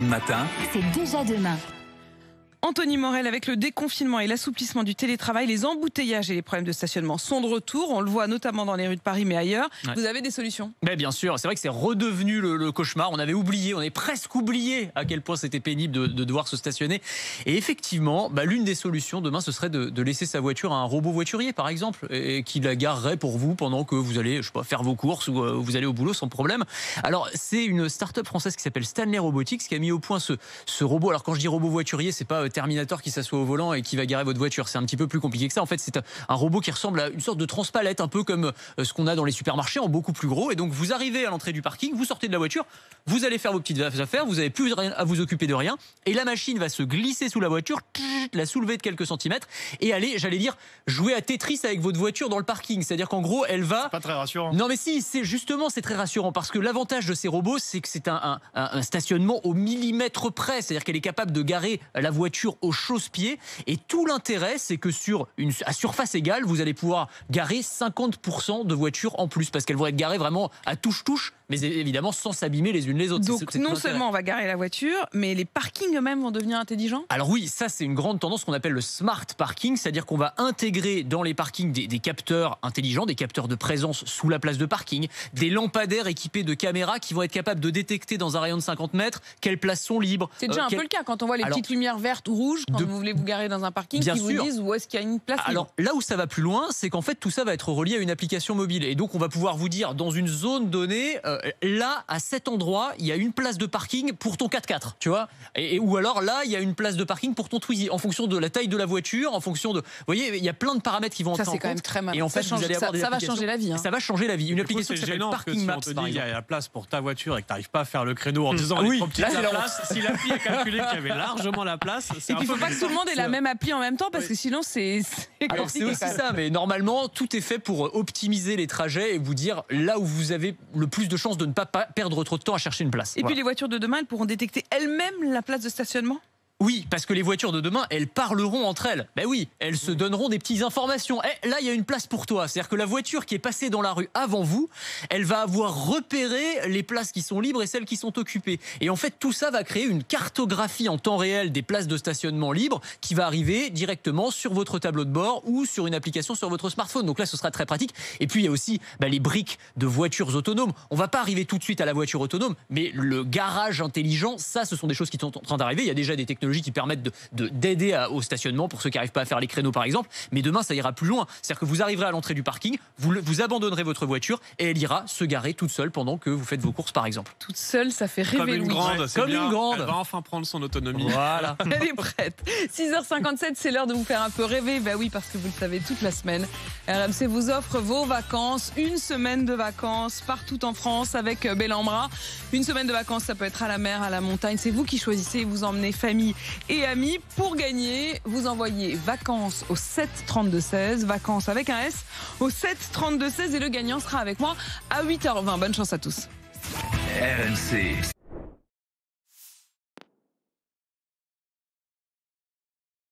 Matin. C'est déjà demain. Anthony Morel, avec le déconfinement et l'assouplissement du télétravail, les embouteillages et les problèmes de stationnement sont de retour. On le voit notamment dans les rues de Paris, mais ailleurs. Ouais. Vous avez des solutions? Mais bien sûr, c'est vrai que c'est redevenu le cauchemar. On avait presque oublié à quel point c'était pénible de devoir se stationner. Et effectivement, l'une des solutions demain, ce serait de laisser sa voiture à un robot voiturier, par exemple, et qui la garerait pour vous pendant que vous allez, faire vos courses ou vous allez au boulot sans problème. Alors, c'est une start-up française qui s'appelle Stanley Robotics qui a mis au point ce robot. Alors, quand je dis robot voiturier, c'est pas Terminator qui s'assoit au volant et qui va garer votre voiture. C'est un petit peu plus compliqué que ça. En fait, c'est un robot qui ressemble à une sorte de transpalette, un peu comme ce qu'on a dans les supermarchés, en beaucoup plus gros. Et donc, vous arrivez à l'entrée du parking, vous sortez de la voiture, vous allez faire vos petites affaires, vous n'avez plus à vous occuper de rien. Et la machine va se glisser sous la voiture, la soulever de quelques centimètres et aller, j'allais dire, jouer à Tetris avec votre voiture dans le parking. C'est-à-dire qu'en gros, elle va... C'est pas très rassurant. Non, mais si, c'est très rassurant parce que l'avantage de ces robots, c'est que c'est un stationnement au millimètre près. C'est-à-dire qu'elle est capable de garer la voiture au chausse-pied. Et tout l'intérêt, c'est que à surface égale, vous allez pouvoir garer 50% de voitures en plus parce qu'elles vont être garées vraiment à touche-touche, mais évidemment sans s'abîmer les unes les autres. Donc non seulement on va garer la voiture, mais les parkings eux-mêmes vont devenir intelligents? Alors oui, ça c'est une grande tendance qu'on appelle le smart parking, c'est-à-dire qu'on va intégrer dans les parkings des capteurs intelligents, des capteurs de présence sous la place de parking, des lampadaires équipés de caméras qui vont être capables de détecter dans un rayon de 50 mètres quelles places sont libres. C'est déjà un peu le cas quand on voit les petites lumières vertes ou rouges quand vous voulez vous garer dans un parking, qui vous disent où est-ce qu'il y a une place libre. Alors là où ça va plus loin, c'est qu'en fait tout ça va être relié à une application mobile et donc on va pouvoir vous dire dans une zone donnée, là à cet endroit il y a une place de parking pour ton 4x4, tu vois, ou alors là il y a une place de parking pour ton Twizy, en fonction de la taille de la voiture, en fonction de, vous voyez, il y a plein de paramètres qui vont entrer en compte. Ça c'est quand même très mal. Et en fait ça va changer la vie. Hein. Ça va changer la vie. Une application qui s'appelle Parking Maps. Si on te dit il y a la place pour ta voiture et que tu n'arrives pas à faire le créneau en disant oui, trop petite la place, si l'appli a calculé qu'il y avait largement la place, c'est et puis il ne faut pas que tout le monde ait la même appli en même temps parce que sinon c'est alors c'est aussi ça, mais normalement tout est fait pour optimiser les trajets et vous dire là où vous avez le plus de chances de ne pas perdre trop de temps à chercher une place. Et puis les voitures de demain, elles pourront détecter elles-mêmes la place de stationnement? Oui, parce que les voitures de demain, elles parleront entre elles. Ben oui, elles se donneront des petites informations. Là, il y a une place pour toi. C'est-à-dire que la voiture qui est passée dans la rue avant vous, elle va avoir repéré les places qui sont libres et celles qui sont occupées. Et en fait, tout ça va créer une cartographie en temps réel des places de stationnement libres qui va arriver directement sur votre tableau de bord ou sur une application sur votre smartphone. Donc là, ce sera très pratique. Et puis, il y a aussi les briques de voitures autonomes. On va pas arriver tout de suite à la voiture autonome, mais le garage intelligent, ça, ce sont des choses qui sont en train d'arriver. Il y a déjà des technologies qui permettent d'aider au stationnement pour ceux qui n'arrivent pas à faire les créneaux par exemple, mais demain ça ira plus loin, c'est-à-dire que vous arriverez à l'entrée du parking, vous abandonnerez votre voiture et elle ira se garer toute seule pendant que vous faites vos courses par exemple. Toute seule, ça fait rêver. Comme une grande, comme une grande. Elle va enfin prendre son autonomie. Voilà. Elle est prête. 6h57, c'est l'heure de vous faire un peu rêver. Ben oui, parce que vous le savez, toute la semaine, RMC vous offre vos vacances, une semaine de vacances partout en France avec Bellambra. Une semaine de vacances, ça peut être à la mer, à la montagne. C'est vous qui choisissez, vous emmenez famille et amis. Pour gagner, vous envoyez vacances au 7 32 16, vacances avec un S au 7 32 16 et le gagnant sera avec moi à 8h20. Bonne chance à tous. RMC.